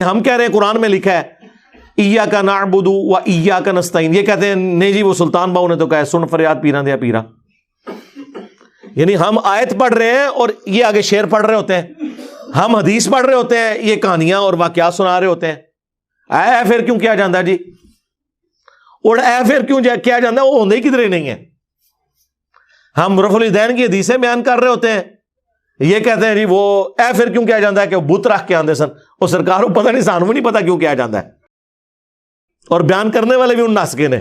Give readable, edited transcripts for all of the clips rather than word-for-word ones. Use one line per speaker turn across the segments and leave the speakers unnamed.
ہم کہہ رہے ہیں قرآن میں لکھا ہے ایاک نعبد و ایاک نستعین، یہ کہتے ہیں نہیں جی وہ سلطان باؤ نے تو کہا ہے سن فریاد پیرا دیا پیرا. یعنی ہم آیت پڑھ رہے ہیں اور یہ آگے شعر پڑھ رہے ہوتے ہیں، ہم حدیث پڑھ رہے ہوتے ہیں، یہ کہانیاں اور واقعات سنا رہے ہوتے ہیں. اے پھر کیوں کیا جاندہ جی، اور اے پھر کیوں کیا جاندہ، وہ ہوندے ہی کدھر نہیں ہے. ہم رفع الیدین کی حدیثیں بیان کر رہے ہوتے ہیں، یہ کہتے ہیں جی وہ اے پھر کیوں کیا جاندہ ہے کہ وہ بت رکھ کے آندے سن، وہ سرکار کو پتہ نہیں، سانو نہیں پتہ کیوں کیا جاندہ ہے. اور بیان کرنے والے بھی ان ناسکے نے.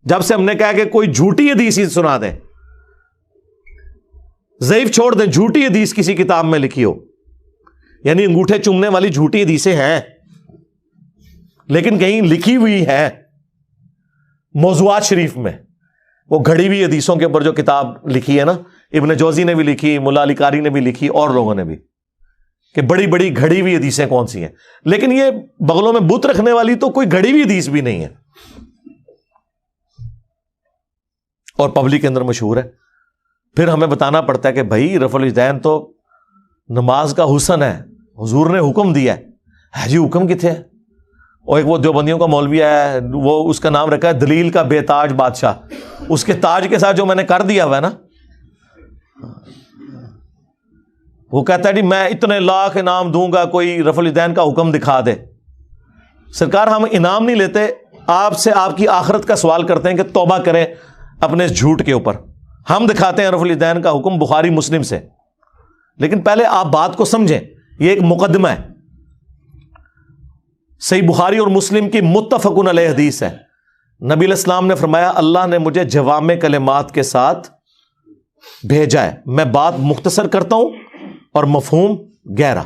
جب سے ہم نے کہا کہ کوئی جھوٹی حدیث ہی سنا دیں، ضعیف چھوڑ دیں، جھوٹی حدیث کسی کتاب میں لکھی ہو، یعنی انگوٹھے چومنے والی جھوٹی حدیثیں ہیں لیکن کہیں لکھی ہوئی ہے موضوعات شریف میں. وہ گھڑی ہوئی حدیثوں کے اوپر جو کتاب لکھی ہے نا، ابن جوزی نے بھی لکھی، ملا علی قاری نے بھی لکھی، اور لوگوں نے بھی، کہ بڑی بڑی گھڑی ہوئی حدیثیں کون سی ہیں. لیکن یہ بغلوں میں بت رکھنے والی تو کوئی گھڑی ہوئی حدیث بھی نہیں ہے، اور پبلک کے اندر مشہور ہے. پھر ہمیں بتانا پڑتا ہے کہ بھائی رفع الیدین تو نماز کا حسن ہے، حضور نے حکم دیا ہے جی حکم کتنے ہے. اور ایک وہ دیوبندیوں کا مولوی ہے، وہ اس کا نام رکھا ہے دلیل کا بے تاج بادشاہ. اس کے تاج کے ساتھ جو میں نے کر دیا ہوا ہے نا، وہ کہتا ہے جی میں اتنے لاکھ انعام دوں گا کوئی رفع الیدین کا حکم دکھا دے. سرکار ہم انعام نہیں لیتے، آپ سے آپ کی آخرت کا سوال کرتے ہیں کہ توبہ کریں اپنے اس جھوٹ کے اوپر. ہم دکھاتے ہیں رفع الیدین کا حکم بخاری مسلم سے، لیکن پہلے آپ بات کو سمجھیں، یہ ایک مقدمہ ہے. صحیح بخاری اور مسلم کی متفقن علیہ حدیث ہے. نبی علیہ السلام نے فرمایا اللہ نے مجھے جوامع کلمات کے ساتھ بھیجا ہے، میں بات مختصر کرتا ہوں اور مفہوم گہرا.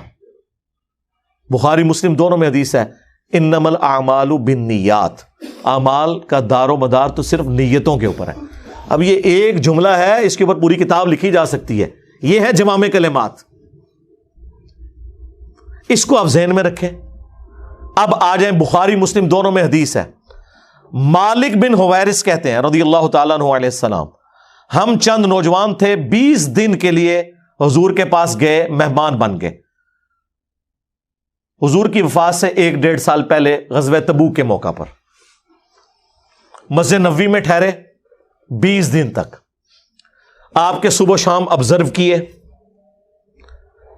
بخاری مسلم دونوں میں حدیث ہے انما الاعمال بالنیات، اعمال کا دار و مدار تو صرف نیتوں کے اوپر ہے. اب یہ ایک جملہ ہے، اس کے اوپر پوری کتاب لکھی جا سکتی ہے. یہ ہے جوامع کلمات، اس کو آپ ذہن میں رکھیں. اب آ جائیں بخاری مسلم دونوں میں حدیث ہے. مالک بن حویرث کہتے ہیں رضی اللہ تعالیٰ عنہ علیہ السلام، ہم چند نوجوان تھے، 20 دن کے لیے حضور کے پاس گئے، مہمان بن گئے. حضور کی وفات سے 1-1.5 سال پہلے غزوہ تبوک کے موقع پر مسجد نبوی میں ٹھہرے 20 دن تک. آپ کے صبح و شام آبزرو کیے.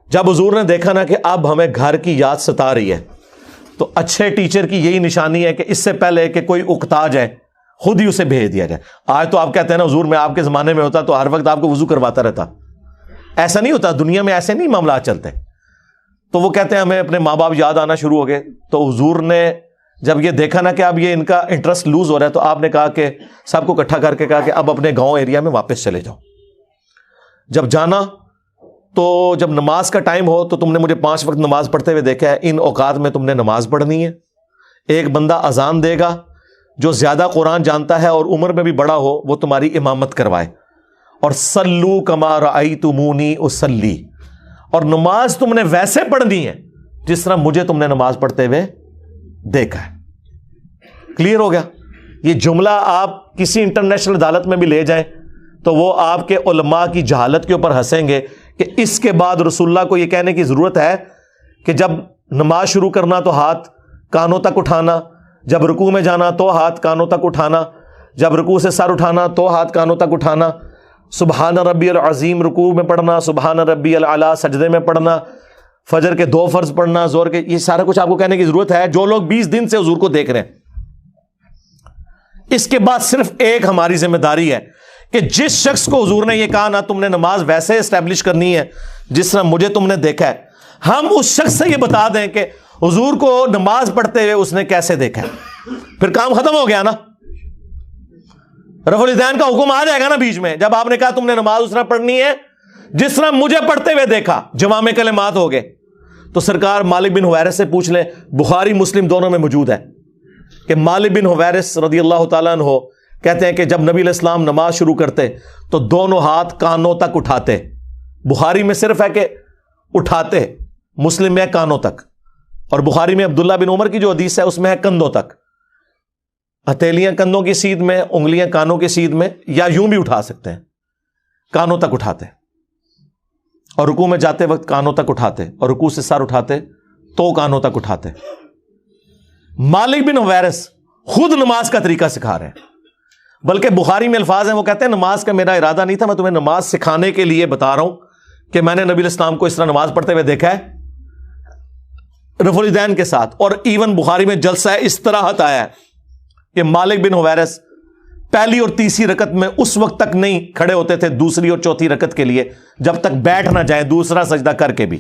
جب حضور نے دیکھا نا کہ اب ہمیں گھر کی یاد ستا رہی ہے، تو اچھے ٹیچر کی یہی نشانی ہے کہ اس سے پہلے کہ کوئی اکتا جائے خود ہی اسے بھیج دیا جائے. آج تو آپ کہتے ہیں نا حضور میں آپ کے زمانے میں ہوتا تو ہر وقت آپ کو وضو کرواتا رہتا. ایسا نہیں ہوتا، دنیا میں ایسے نہیں معاملات چلتے. تو وہ کہتے ہیں ہمیں اپنے ماں باپ یاد آنا شروع ہو گئے. تو حضور نے جب یہ دیکھا نا کہ اب یہ ان کا انٹرسٹ لوز ہو رہا ہے، تو آپ نے کہا کہ سب کو اکٹھا کر کے کہا کہ اب اپنے گاؤں ایریا میں واپس چلے جاؤ. جب جانا تو جب نماز کا ٹائم ہو تو تم نے مجھے 5 وقت نماز پڑھتے ہوئے دیکھا ہے، ان اوقات میں تم نے نماز پڑھنی ہے. ایک بندہ اذان دے گا جو زیادہ قرآن جانتا ہے اور عمر میں بھی بڑا ہو، وہ تمہاری امامت کروائے. اور صلو کما رأیتمونی اصلی، اور نماز تم نے ویسے پڑھنی ہے جس طرح مجھے تم نے نماز پڑھتے ہوئے دیکھا ہے. کلیئر ہو گیا؟ یہ جملہ آپ کسی انٹرنیشنل عدالت میں بھی لے جائیں تو وہ آپ کے علماء کی جہالت کے اوپر ہنسیں گے کہ اس کے بعد رسول اللہ کو یہ کہنے کی ضرورت ہے کہ جب نماز شروع کرنا تو ہاتھ کانوں تک اٹھانا، جب رکوع میں جانا تو ہاتھ کانوں تک اٹھانا، جب رکوع سے سر اٹھانا تو ہاتھ کانوں تک اٹھانا، سبحان ربی العظیم رکوع میں پڑھنا، سبحان ربی الاعلیٰ سجدے میں پڑھنا، فجر کے 2 فرض پڑھنا، زور کے، یہ سارا کچھ آپ کو کہنے کی ضرورت ہے جو لوگ 20 دن سے حضور کو دیکھ رہے ہیں. اس کے بعد صرف ایک ہماری ذمہ داری ہے کہ جس شخص کو حضور نے یہ کہا نا تم نے نماز ویسے اسٹیبلش کرنی ہے جس طرح مجھے تم نے دیکھا ہے، ہم اس شخص سے یہ بتا دیں کہ حضور کو نماز پڑھتے ہوئے اس نے کیسے دیکھا ہے. پھر کام ختم ہو گیا نا. رفع الیدین کا حکم آ جائے گا نا بیچ میں، جب آپ نے کہا تم نے نماز اس طرح پڑھنی ہے جس طرح مجھے پڑھتے ہوئے دیکھا، جوامع کلمات ہو گئے. تو سرکار مالک بن حویرث سے پوچھ لیں، بخاری مسلم دونوں میں موجود ہے کہ مالک بن حویرث رضی اللہ تعالیٰ عنہ کہتے ہیں کہ جب نبی علیہ السلام نماز شروع کرتے تو دونوں ہاتھ کانوں تک اٹھاتے. بخاری میں صرف ہے کہ اٹھاتے، مسلم میں ہے کانوں تک. اور بخاری میں عبداللہ بن عمر کی جو حدیث ہے اس میں ہے کندھوں تک. ہتھیلیاں کندھوں کی سیدھ میں، انگلیاں کانوں کی سیدھ میں، یا یوں بھی اٹھا سکتے ہیں، کانوں تک اٹھاتے. اور رکوع میں جاتے وقت کانوں تک اٹھاتے، اور رکوع سے سر اٹھاتے تو کانوں تک اٹھاتے. مالک بن حویرث خود نماز کا طریقہ سکھا رہے ہیں, بلکہ بخاری میں الفاظ ہیں, وہ کہتے ہیں نماز کا میرا ارادہ نہیں تھا, میں تمہیں نماز سکھانے کے لیے بتا رہا ہوں کہ میں نے نبی علیہ السلام کو اس طرح نماز پڑھتے ہوئے دیکھا ہے رفع الیدین کے ساتھ. اور ایون بخاری میں جلسہ استراحت آیا ہے کہ مالک بن حویرث پہلی اور تیسری رکعت میں اس وقت تک نہیں کھڑے ہوتے تھے دوسری اور چوتھی رکعت کے لیے جب تک بیٹھ نہ جائیں دوسرا سجدہ کر کے بھی.